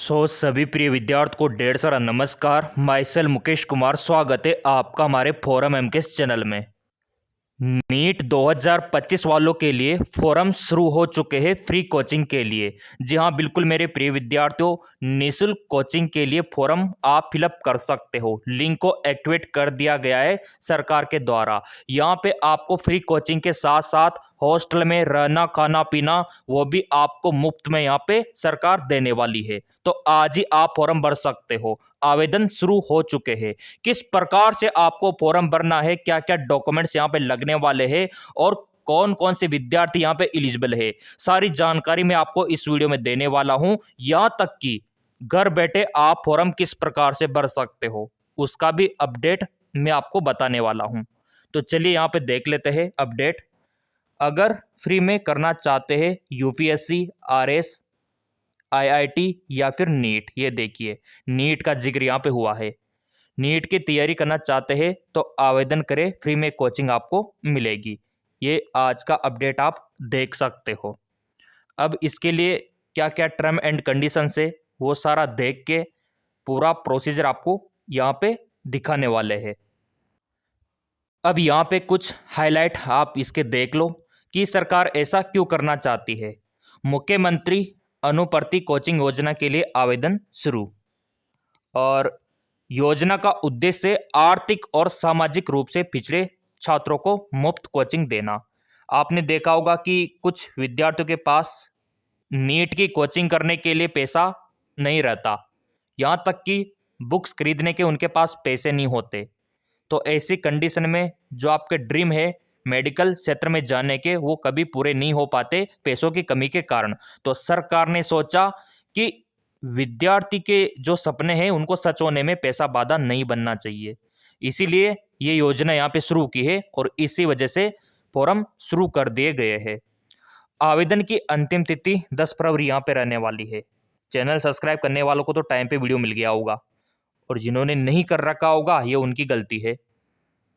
सभी प्रिय विद्यार्थियों को ढेर सारा नमस्कार। माई सेल्फ मुकेश कुमार, स्वागत है आपका हमारे फोरम एमकेएस चैनल में। नीट 2025 वालों के लिए फोरम शुरू हो चुके हैं फ्री कोचिंग के लिए। जी हाँ, बिल्कुल मेरे प्रिय विद्यार्थियों, निःशुल्क कोचिंग के लिए फोरम आप फिलअप कर सकते हो। लिंक को एक्टिवेट कर दिया गया है सरकार के द्वारा। यहाँ पे आपको फ्री कोचिंग के साथ साथ हॉस्टल में रहना, खाना पीना, वो भी आपको मुफ्त में यहाँ पे सरकार देने वाली है। तो आज ही आप फॉर्म भर सकते हो। आवेदन शुरू हो चुके हैं। किस प्रकार से आपको फॉर्म भरना है, क्या क्या डॉक्यूमेंट्स यहाँ पे लगने वाले हैं और कौन कौन से विद्यार्थी यहाँ पे एलिजिबल है, सारी जानकारी मैं आपको इस वीडियो में देने वाला हूं। यहाँ तक कि घर बैठे आप फॉर्म किस प्रकार से भर सकते हो उसका भी अपडेट मैं आपको बताने वाला हूं। तो चलिए यहाँ पे देख लेते हैं अपडेट। अगर फ्री में करना चाहते हैं यूपीएससी, आरएस, आईआईटी या फिर नीट, ये देखिए नीट का जिक्र यहाँ पे हुआ है। नीट की तैयारी करना चाहते हैं तो आवेदन करें, फ्री में कोचिंग आपको मिलेगी। ये आज का अपडेट आप देख सकते हो। अब इसके लिए क्या क्या टर्म एंड कंडीशंस है वो सारा देख के पूरा प्रोसीजर आपको यहाँ पे दिखाने वाले हैं। अब यहाँ पे कुछ हाईलाइट आप इसके देख लो कि सरकार ऐसा क्यों करना चाहती है। मुख्यमंत्री अनुपर्ति कोचिंग योजना के लिए आवेदन शुरू। और योजना का उद्देश्य आर्थिक और सामाजिक रूप से पिछड़े छात्रों को मुफ्त कोचिंग देना। आपने देखा होगा कि कुछ विद्यार्थियों के पास नीट की कोचिंग करने के लिए पैसा नहीं रहता, यहाँ तक कि बुक्स खरीदने के उनके पास पैसे नहीं होते। तो ऐसी कंडीशन में जो आपके ड्रीम है मेडिकल क्षेत्र में जाने के, वो कभी पूरे नहीं हो पाते पैसों की कमी के कारण। तो सरकार ने सोचा कि विद्यार्थी के जो सपने हैं उनको सच होने में पैसा बाधा नहीं बनना चाहिए, इसीलिए ये योजना यहाँ पे शुरू की है और इसी वजह से फॉर्म शुरू कर दिए गए हैं। आवेदन की अंतिम तिथि 10 फरवरी यहाँ पे रहने वाली है। चैनल सब्सक्राइब करने वालों को तो टाइम पे वीडियो मिल गया होगा, और जिन्होंने नहीं कर रखा होगा ये उनकी गलती है।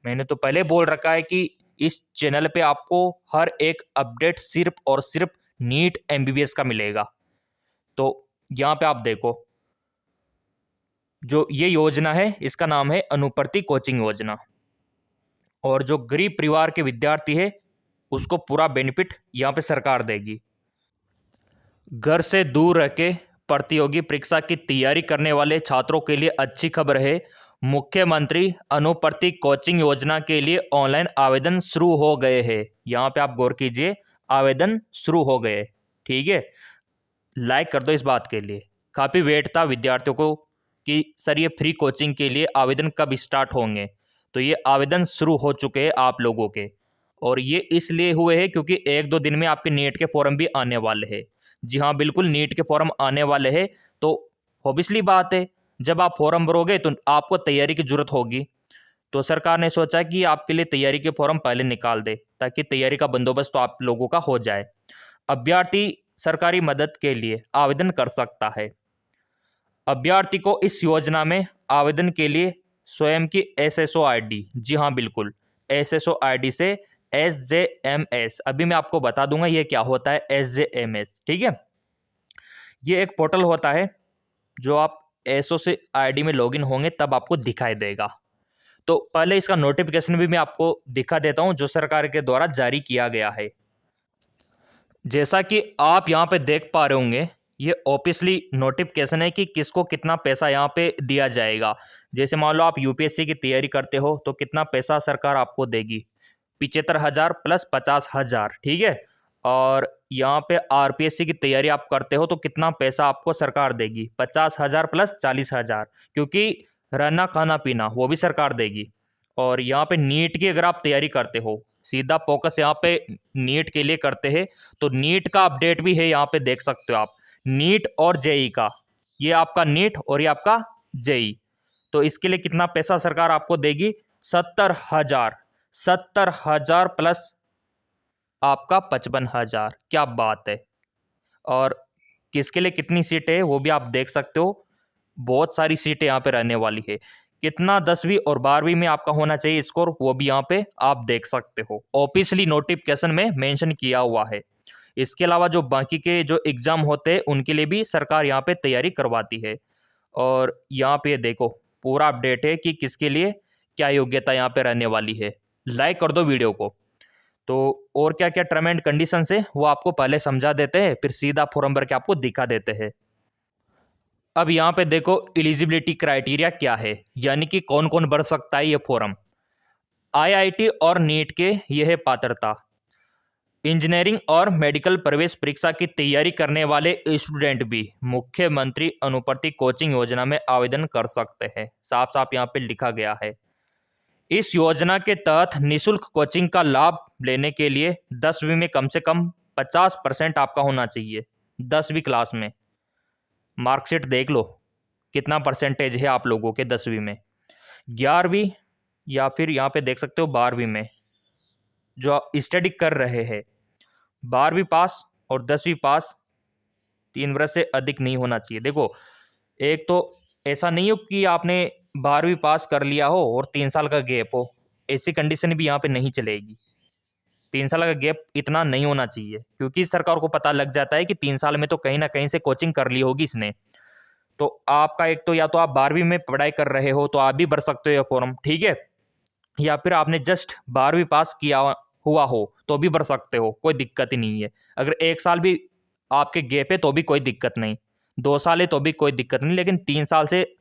मैंने तो पहले बोल रखा है कि इस चैनल पे आपको हर एक अपडेट सिर्फ और सिर्फ नीट एमबीबीएस का मिलेगा। तो यहाँ पे आप देखो, जो ये योजना है इसका नाम है अनुपर्ति कोचिंग योजना, और जो गरीब परिवार के विद्यार्थी है उसको पूरा बेनिफिट यहाँ पे सरकार देगी। घर से दूर रह के प्रतियोगी परीक्षा की तैयारी करने वाले छात्रों के लिए अच्छी खबर है। मुख्यमंत्री अनुपर्ति कोचिंग योजना के लिए ऑनलाइन आवेदन शुरू हो गए हैं। यहाँ पे आप गौर कीजिए, आवेदन शुरू हो गए। ठीक है, लाइक कर दो इस बात के लिए। काफ़ी वेट था विद्यार्थियों को कि सर ये फ्री कोचिंग के लिए आवेदन कब स्टार्ट होंगे। तो ये आवेदन शुरू हो चुके हैं आप लोगों के, और ये इसलिए हुए हैं क्योंकि एक दो दिन में आपके नीट के फॉर्म भी आने वाले हैं। जी हाँ, बिल्कुल नीट के फॉर्म आने वाले हैं। तो ऑब्वियसली बात है, जब आप फॉर्म भरोगे तो आपको तैयारी की जरूरत होगी। तो सरकार ने सोचा कि आपके लिए तैयारी के फॉर्म पहले निकाल दे ताकि तैयारी का बंदोबस्त तो आप लोगों का हो जाए। अभ्यर्थी सरकारी मदद के लिए आवेदन कर सकता है। अभ्यर्थी को इस योजना में आवेदन के लिए स्वयं की एसएसओ आईडी, जी हाँ बिल्कुल एसएसओ आईडी से SJMS, अभी मैं आपको बता दूंगा ये क्या होता है SJMS। ठीक है, ये एक पोर्टल होता है जो आप एसओ से आईडी में लॉगिन होंगे तब आपको दिखाई देगा। तो पहले इसका नोटिफिकेशन भी मैं आपको दिखा देता हूं जो सरकार के द्वारा जारी किया गया है। जैसा कि आप यहाँ पे देख पा रहे होंगे, ये ऑफिशियली नोटिफिकेशन है कि किसको कितना पैसा यहाँ पे दिया जाएगा। जैसे मान लो आप यूपीएससी की तैयारी करते हो तो कितना पैसा सरकार आपको देगी, 75,000 प्लस 50,000। ठीक है, और यहाँ पे आरपीएससी की तैयारी आप करते हो तो कितना पैसा आपको सरकार देगी, 50,000 प्लस 40,000, क्योंकि रहना खाना पीना वो भी सरकार देगी। और यहाँ पे नीट की अगर आप तैयारी करते हो, सीधा फोकस यहाँ पे नीट के लिए करते हैं, तो नीट का अपडेट भी है यहाँ पे देख सकते हो आप। नीट और जेई का, ये आपका नीट और ये आपका जेई, तो इसके लिए कितना पैसा सरकार आपको देगी, 70,000। 70,000 प्लस आपका 55,000, क्या बात है। और किसके लिए कितनी सीटें है वो भी आप देख सकते हो, बहुत सारी सीटें यहाँ पे रहने वाली है। कितना 10वीं और 12वीं में आपका होना चाहिए स्कोर, वो भी यहाँ पे आप देख सकते हो, ऑफिशियली नोटिफिकेशन में मेंशन किया हुआ है। इसके अलावा जो बाकी के जो एग्ज़ाम होते हैं उनके लिए भी सरकार यहाँ पे तैयारी करवाती है। और यहाँ पे देखो पूरा अपडेट है कि किसके लिए क्या योग्यता यहाँ पे रहने वाली है। लाइक कर दो वीडियो को। तो और क्या क्या टर्म एंड कंडीशंस है वो आपको पहले समझा देते हैं, फिर सीधा फॉर्म भर के आपको दिखा देते हैं। अब यहाँ पे देखो एलिजिबिलिटी क्राइटेरिया क्या है, यानी कि कौन कौन भर सकता है ये फॉर्म। आईआईटी और नीट के ये है पात्रता। इंजीनियरिंग और मेडिकल प्रवेश परीक्षा की तैयारी करने वाले स्टूडेंट भी मुख्यमंत्री अनुवर्ती कोचिंग योजना में आवेदन कर सकते हैं। साफ साफ यहाँ पे लिखा गया है। इस योजना के तहत निशुल्क कोचिंग का लाभ लेने के लिए 10वीं में कम से कम 50% आपका होना चाहिए। 10वीं क्लास में मार्कशीट देख लो कितना परसेंटेज है आप लोगों के 10वीं में। 11वीं या फिर यहाँ पे देख सकते हो 12वीं में जो स्टडी कर रहे हैं, 12वीं पास और 10वीं पास 3 वर्ष से अधिक नहीं होना चाहिए। देखो एक तो ऐसा नहीं हो कि आपने 12वीं पास कर लिया हो और 3 साल का गैप हो, ऐसी कंडीशन भी यहाँ पे नहीं चलेगी। 3 साल का गैप इतना नहीं होना चाहिए, क्योंकि सरकार को पता लग जाता है कि 3 साल में तो कहीं ना कहीं से कोचिंग कर ली होगी इसने। तो आपका एक तो या तो आप 12वीं में पढ़ाई कर रहे हो तो आप भी भर सकते हो ये फॉर्म, ठीक है, या फिर आपने जस्ट 12वीं पास किया हुआ हो तो भी भर सकते हो, कोई दिक्कत ही नहीं है। अगर 1 साल भी आपके गैप है तो भी कोई दिक्कत नहीं, 2 साल है तो भी कोई दिक्कत नहीं, लेकिन 3 साल से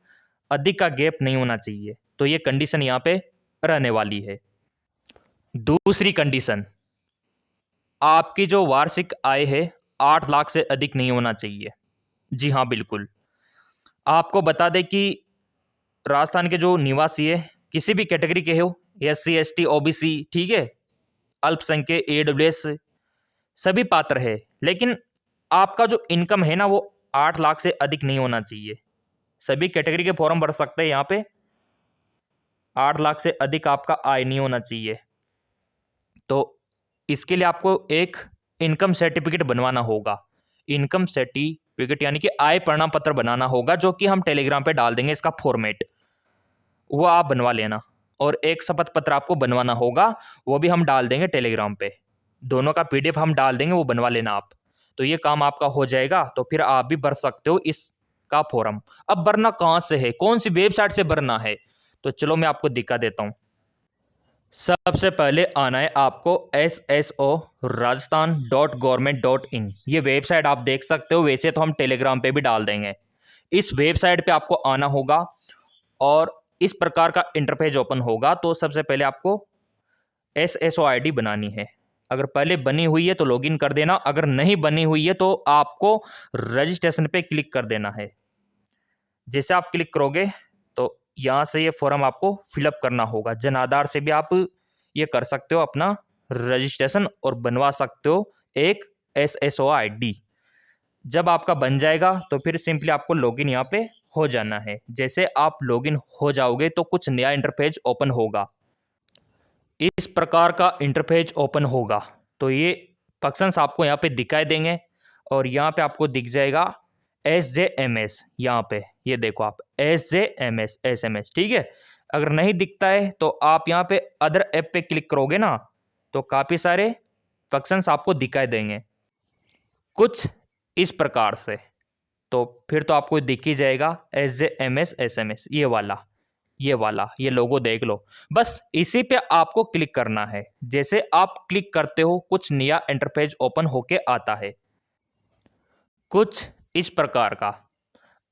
अधिक का गैप नहीं होना चाहिए। तो ये कंडीशन यहाँ पे रहने वाली है। दूसरी कंडीशन, आपकी जो वार्षिक आय है 8 लाख से अधिक नहीं होना चाहिए। जी हाँ बिल्कुल। आपको बता दें कि राजस्थान के जो निवासी है किसी भी कैटेगरी के हो, SC ST OBC, ठीक है, अल्पसंख्यक AWS, सभी पात्र है, लेकिन आपका जो इनकम है ना वो 8 लाख से अधिक नहीं होना चाहिए। सभी कैटेगरी के फॉर्म भर सकते हैं यहाँ पे, 8 लाख से अधिक आपका आय नहीं होना चाहिए। तो इसके लिए आपको एक इनकम सर्टिफिकेट बनवाना होगा। इनकम सर्टिफिकेट यानी कि आय प्रमाण पत्र बनाना होगा, जो कि हम टेलीग्राम पे डाल देंगे इसका फॉर्मेट, वो आप बनवा लेना। और एक शपथ पत्र आपको बनवाना होगा, वो भी हम डाल देंगे टेलीग्राम पे। दोनों का PDF हम डाल देंगे, वो बनवा लेना आप। तो ये काम आपका हो जाएगा, तो फिर आप भी भर सकते हो इसका फॉर्म। अब भरना कहाँ से है, कौन सी वेबसाइट से भरना है, तो चलो मैं आपको दिखा देता हूँ। सबसे पहले आना है आपको sso.rajasthan.government.in, ये वेबसाइट आप देख सकते हो, वैसे तो हम टेलीग्राम पे भी डाल देंगे। इस वेबसाइट पे आपको आना होगा और इस प्रकार का इंटरफेस ओपन होगा। तो सबसे पहले आपको SSO ID बनानी है। अगर पहले बनी हुई है तो लॉगिन कर देना, अगर नहीं बनी हुई है तो आपको रजिस्ट्रेशन पे क्लिक कर देना है। जैसे आप क्लिक करोगे तो यहाँ से ये फॉर्म आपको फिलअप करना होगा। जन आधार से भी आप ये कर सकते हो अपना रजिस्ट्रेशन और बनवा सकते हो एक SSO ID। जब आपका बन जाएगा तो फिर सिंपली आपको लॉगिन यहाँ पे हो जाना है। जैसे आप लॉगिन हो जाओगे तो कुछ नया इंटरफेस ओपन होगा। इस प्रकार का इंटरफेस ओपन होगा तो ये फंक्शंस आपको यहाँ पे दिखाई देंगे और यहाँ पे आपको दिख जाएगा SJMS। यहाँ पे ये देखो आप SJMS SMS, ठीक है। अगर नहीं दिखता है तो आप यहाँ पे अदर ऐप पे क्लिक करोगे ना तो काफ़ी सारे फंक्शंस आपको दिखाई देंगे कुछ इस प्रकार से। तो फिर तो आपको दिख ही जाएगा SJMS SMS, ये लोगो देख लो। बस इसी पे आपको क्लिक करना है। जैसे आप क्लिक करते हो कुछ नया इंटरफेस ओपन होके आता है कुछ इस प्रकार का।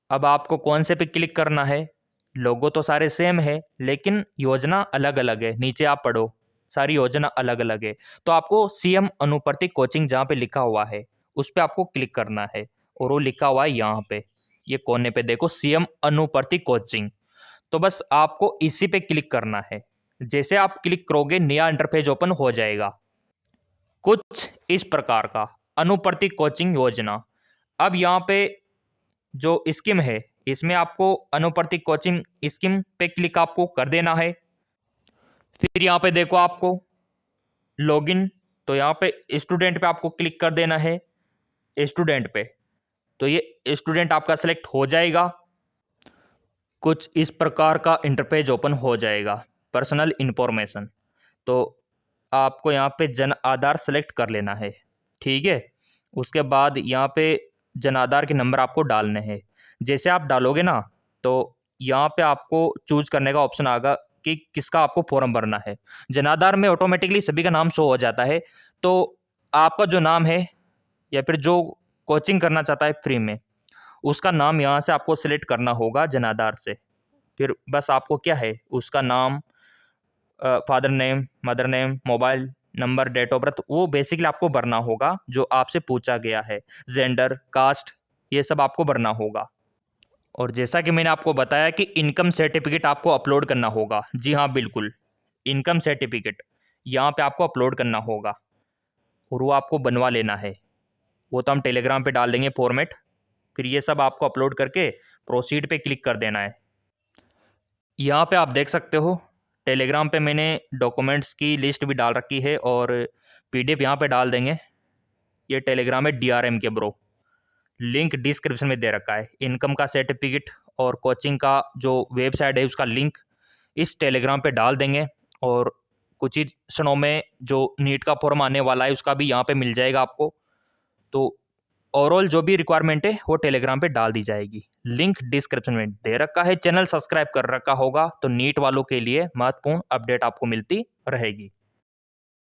अब आपको कौन से पे क्लिक करना है, लोगो तो सारे सेम है लेकिन योजना अलग अलग है। नीचे आप पढ़ो, सारी योजना अलग अलग है। तो आपको CM अनुवर्ती कोचिंग जहाँ पे लिखा हुआ है उस पर आपको क्लिक करना है और वो लिखा हुआ है यहाँ पे, ये कोने पे देखो CM अनुवर्ती कोचिंग। तो बस आपको इसी पे क्लिक करना है। जैसे आप क्लिक करोगे नया इंटरफेस ओपन हो जाएगा कुछ इस प्रकार का, अनुवर्ती कोचिंग योजना। अब यहाँ पे जो स्कीम है इसमें आपको अनुवर्ती कोचिंग स्कीम पे क्लिक आपको कर देना है। फिर यहाँ पे देखो आपको लॉगिन, तो यहाँ पे स्टूडेंट पे आपको क्लिक कर देना है। स्टूडेंट पे तो ये स्टूडेंट आपका सेलेक्ट हो जाएगा। कुछ इस प्रकार का इंटरफेस ओपन हो जाएगा। पर्सनल इंफॉर्मेशन, तो आपको यहाँ पे जन आधार सेलेक्ट कर लेना है, ठीक है। उसके बाद यहाँ पे जन आधार के नंबर आपको डालने हैं। जैसे आप डालोगे ना तो यहाँ पे आपको चूज करने का ऑप्शन आएगा कि किसका आपको फॉर्म भरना है। जन आधार में ऑटोमेटिकली सभी का नाम शो हो जाता है, तो आपका जो नाम है या फिर जो कोचिंग करना चाहता है फ्री में, उसका नाम यहाँ से आपको सिलेक्ट करना होगा जन आधार से। फिर बस आपको क्या है, उसका नाम, father name, mother name, mobile number, date of birth, वो बेसिकली आपको भरना होगा जो आपसे पूछा गया है। जेंडर, कास्ट, ये सब आपको भरना होगा। और जैसा कि मैंने आपको बताया कि इनकम सर्टिफिकेट आपको अपलोड करना होगा। जी हाँ, बिल्कुल, इनकम सर्टिफिकेट यहाँ पे आपको अपलोड करना होगा और वो आपको बनवा लेना है। वो तो हम टेलीग्राम पे डाल देंगे फॉर्मेट। फिर ये सब आपको अपलोड करके प्रोसीड पे क्लिक कर देना है। यहाँ पे आप देख सकते हो टेलीग्राम पे मैंने डॉक्यूमेंट्स की लिस्ट भी डाल रखी है और पीडीएफ यहाँ पे डाल देंगे। ये टेलीग्राम है डीआरएम के ब्रो, लिंक डिस्क्रिप्शन में दे रखा है। इनकम का सर्टिफिकेट और कोचिंग का जो वेबसाइट है उसका लिंक इस टेलीग्राम पे डाल देंगे। और कुछ ही क्षणों में जो नीट का फॉर्म आने वाला है उसका भी यहाँ पे मिल जाएगा आपको। तो ओवरऑल जो भी रिक्वायरमेंट है वो टेलीग्राम पे डाल दी जाएगी। लिंक डिस्क्रिप्शन में दे रखा है। चैनल सब्सक्राइब कर रखा होगा तो नीट वालों के लिए महत्वपूर्ण अपडेट आपको मिलती रहेगी।